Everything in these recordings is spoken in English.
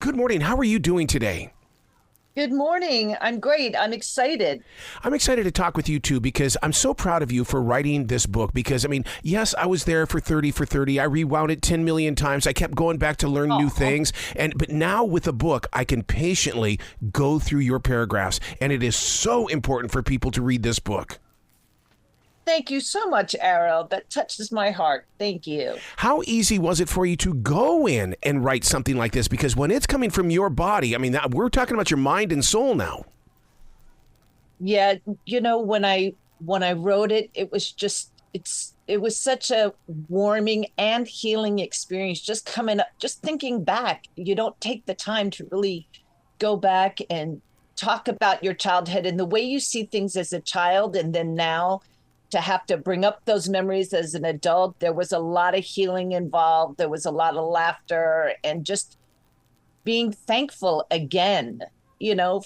Good morning. How are you doing today? Good morning. I'm great. I'm excited. I'm excited to talk with you too because I'm so proud of you for writing this book because yes, I was there for 30 for 30. I rewound it 10 million times. I kept going back to learn new Oh, things. But now with a book, I can patiently go through your paragraphs, and it is so important for people to read this book. thank you so much, Errol. That touches my heart. Thank you. How easy was it for you to go in and write something like this? Because when it's coming from your body, we're talking about your mind and soul now. Yeah, when I wrote it, it was just it was such a warming and healing experience just coming up, just thinking back. You don't take the time to really go back and talk about your childhood and the way you see things as a child and then now to have to bring up those memories as an adult. There was a lot of healing involved. There was a lot of laughter and just being thankful again,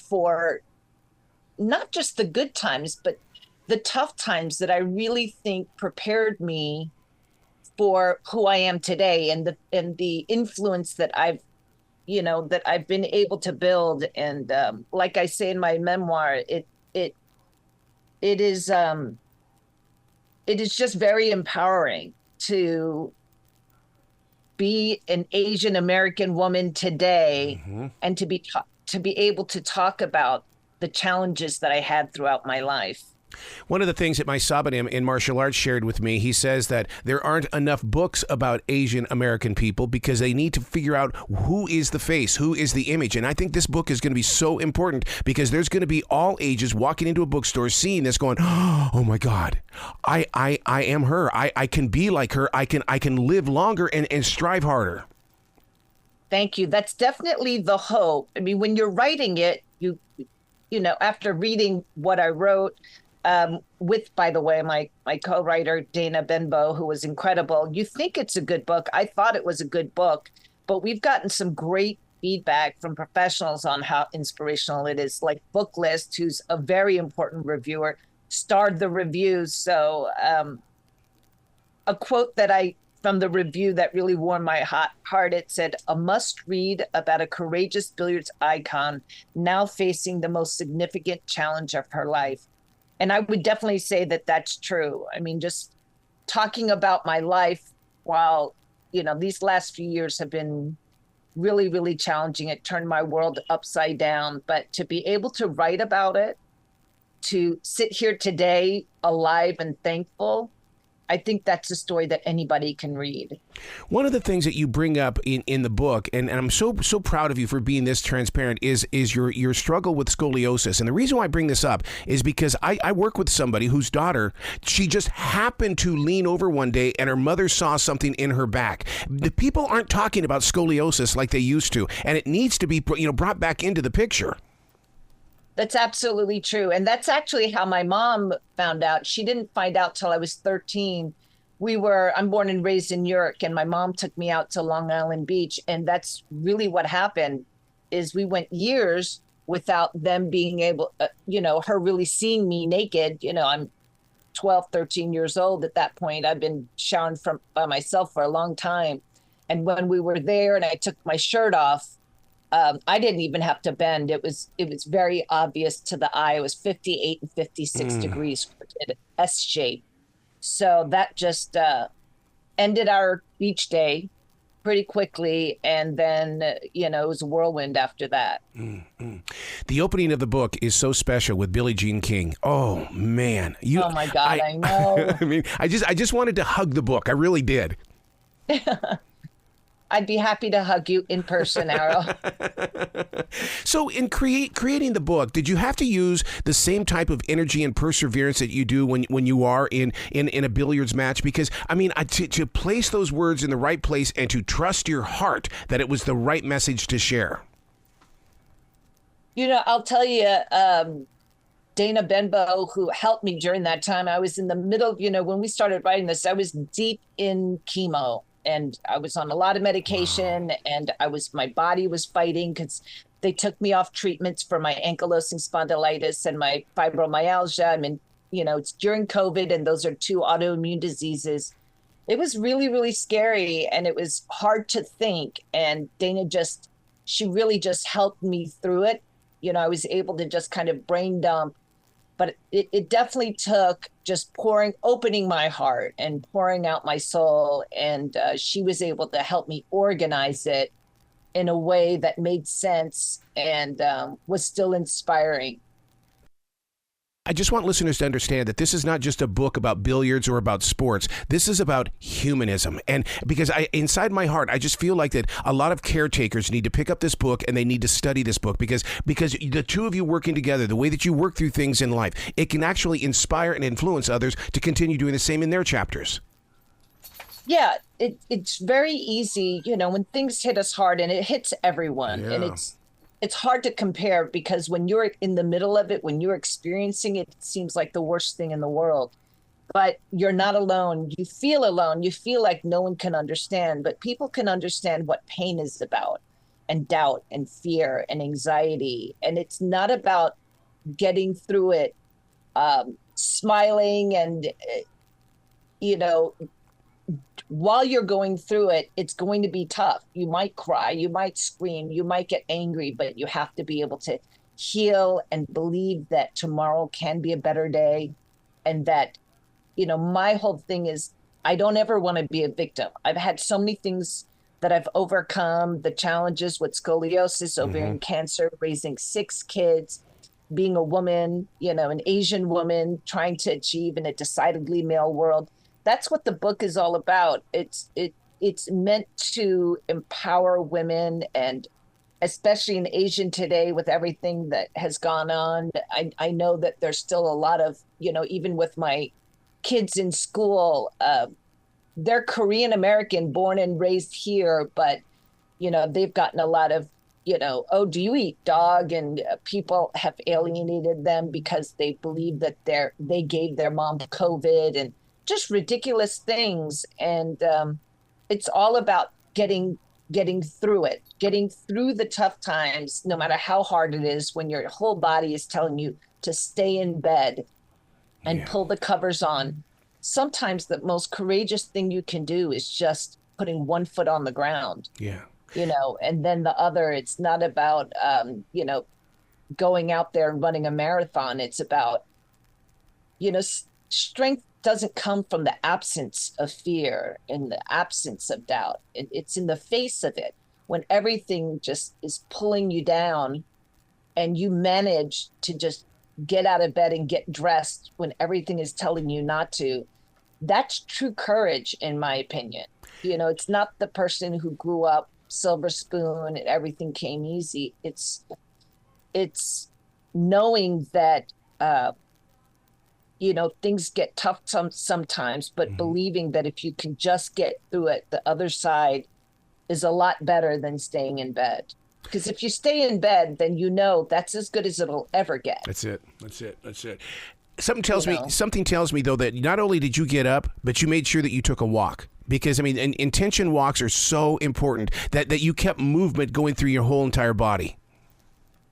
for not just the good times, but the tough times that I really think prepared me for who I am today and the influence that I've been able to build. And like I say in my memoir, it is it is just very empowering to be an Asian American woman today and to be able to talk about the challenges that I had throughout my life. One of the things that my Sabanim in martial arts shared with me, he says that there aren't enough books about Asian American people because they need to figure out who is the face, who is the image. And I think this book is going to be so important because there's going to be all ages walking into a bookstore, seeing this going, oh my God, I am her. I can be like her. I can live longer and strive harder. Thank you. That's definitely the hope. I mean, when you're writing it, after reading what I wrote, with, by the way, my co-writer, Dana Benbow, who was incredible. You think it's a good book. I thought it was a good book, but we've gotten some great feedback from professionals on how inspirational it is. Like Booklist, who's a very important reviewer, starred the reviews. So a quote from the review that really warmed my heart, it said, "A must read about a courageous billiards icon now facing the most significant challenge of her life." And I would definitely say that that's true. I mean, just talking about my life while, these last few years have been really, really challenging. It turned my world upside down. But to be able to write about it, to sit here today alive and thankful, I think that's a story that anybody can read. One of the things that you bring up in the book, and I'm so proud of you for being this transparent, is your struggle with scoliosis. And the reason why I bring this up is because I work with somebody whose daughter, she just happened to lean over one day and her mother saw something in her back. The people aren't talking about scoliosis like they used to, and it needs to be brought back into the picture. That's absolutely true. And that's actually how my mom found out. She didn't find out till I was 13. I'm born and raised in New York, and my mom took me out to Long Island Beach. And that's really what happened is we went years without them being able, her really seeing me naked. I'm 12, 13 years old at that point. I've been showering by myself for a long time. And when we were there and I took my shirt off, I didn't even have to bend. It was very obvious to the eye. It was 58 and 56 degrees S shape. So that just ended our beach day pretty quickly. And then, it was a whirlwind after that. The opening of the book is so special with Billie Jean King. Oh, man. Oh, my God, I know. I just wanted to hug the book. I really did. I'd be happy to hug you in person, Errol. So in creating the book, did you have to use the same type of energy and perseverance that you do when you are in a billiards match? Because, to place those words in the right place and to trust your heart that it was the right message to share. I'll tell you, Dana Benbow, who helped me during that time, I was in the middle, when we started writing this, I was deep in chemo. And I was on a lot of medication, and my body was fighting because they took me off treatments for my ankylosing spondylitis and my fibromyalgia. It's during COVID, and those are two autoimmune diseases. It was really, really scary, and it was hard to think. And Dana just she really just helped me through it. I was able to just kind of brain dump, but it definitely took just opening my heart and pouring out my soul. And she was able to help me organize it in a way that made sense and was still inspiring. I just want listeners to understand that this is not just a book about billiards or about sports. This is about humanism. And because inside my heart, I just feel like that a lot of caretakers need to pick up this book and they need to study this book because the two of you working together, the way that you work through things in life, it can actually inspire and influence others to continue doing the same in their chapters. Yeah, it's very easy, when things hit us hard, and it hits everyone. Yeah. And it's hard to compare because when you're in the middle of it, when you're experiencing it, it seems like the worst thing in the world. But you're not alone. You feel alone. You feel like no one can understand, but people can understand what pain is about, and doubt and fear and anxiety. And it's not about getting through it, smiling and, while you're going through it, it's going to be tough. You might cry, you might scream, you might get angry, but you have to be able to heal and believe that tomorrow can be a better day. And that, my whole thing is I don't ever want to be a victim. I've had so many things that I've overcome, the challenges with scoliosis, ovarian cancer, raising 6 kids, being a woman, an Asian woman, trying to achieve in a decidedly male world. That's what the book is all about. It's meant to empower women, and especially in Asian today with everything that has gone on. I know that there's still a lot of, even with my kids in school, they're Korean American, born and raised here, but, they've gotten a lot of, oh, do you eat dog? And people have alienated them because they believe that they gave their mom COVID and just ridiculous things. And it's all about getting through it, getting through the tough times, no matter how hard it is, when your whole body is telling you to stay in bed and pull the covers on. Sometimes the most courageous thing you can do is just putting one foot on the ground. Yeah. And then the other. It's not about, going out there and running a marathon. It's about, strength doesn't come from the absence of fear and the absence of doubt. It's in the face of it, when everything just is pulling you down and you manage to just get out of bed and get dressed when everything is telling you not to. That's true courage, in my opinion. It's not the person who grew up silver spoon and everything came easy. It's knowing that, things get tough sometimes, but believing that if you can just get through it, the other side is a lot better than staying in bed. Because if you stay in bed, then that's as good as it'll ever get. That's it. Something tells me though that not only did you get up, but you made sure that you took a walk. Because intention walks are so important that you kept movement going through your whole entire body.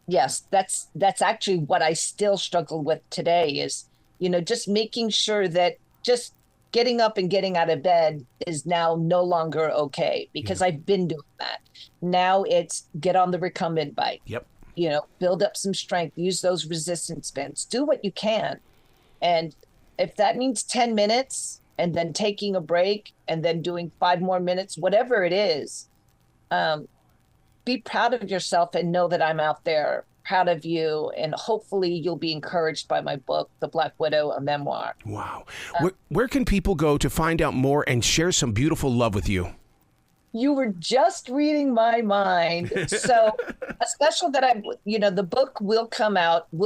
Yes, that's actually what I still struggle with today is, just making sure that just getting up and getting out of bed is now no longer okay, because I've been doing that. Now it's get on the recumbent bike. Yep. Build up some strength, use those resistance bands, do what you can. And if that means 10 minutes and then taking a break and then doing 5 more minutes, whatever it is, be proud of yourself and know that I'm out there proud of you, and hopefully you'll be encouraged by my book, The Black Widow, a memoir. Wow. Where can people go to find out more and share some beautiful love with you? You were just reading my mind. So a special that the book will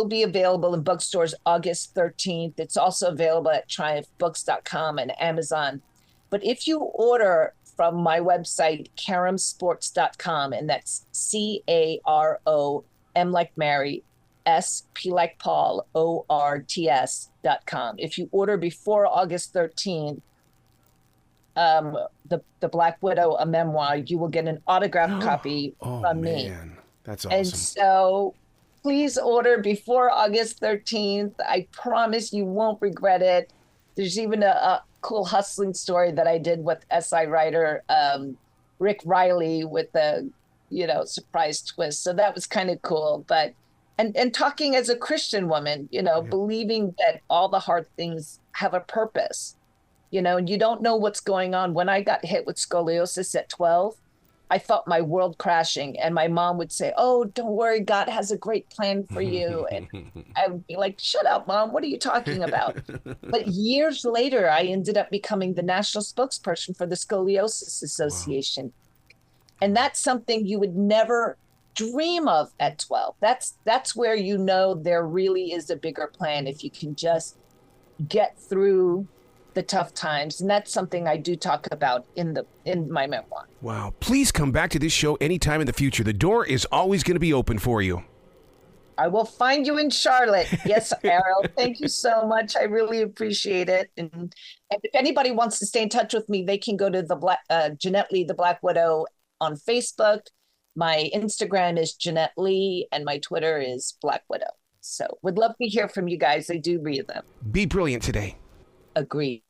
be available in bookstores August 13th. It's also available at triumphbooks.com and Amazon. But if you order from my website, caramsports.com, and that's CAROM like Mary, SP like Paul, ORTS.com. If you order before August 13th, the Black Widow, a memoir, you will get an autographed copy from me. That's awesome. And so please order before August 13th. I promise you won't regret it. There's even a cool hustling story that I did with SI writer Rick Riley with the surprise twist. So that was kind of cool. But and talking as a Christian woman, believing that all the hard things have a purpose, and you don't know what's going on. When I got hit with scoliosis at 12, I felt my world crashing, and my mom would say, "Oh, don't worry, God has a great plan for you." And I would be like, "Shut up, Mom, what are you talking about?" But years later, I ended up becoming the national spokesperson for the Scoliosis Association. Wow. And that's something you would never dream of at 12. That's where there really is a bigger plan if you can just get through the tough times. And that's something I do talk about in my memoir. Wow. Please come back to this show anytime in the future. The door is always going to be open for you. I will find you in Charlotte. Yes, Errol. Thank you so much. I really appreciate it. And if anybody wants to stay in touch with me, they can go to Jeanette Lee, the Black Widow on Facebook. My Instagram is Jeanette Lee, and my Twitter is Black Widow. So would love to hear from you guys. I do read them. Be brilliant today. Agreed.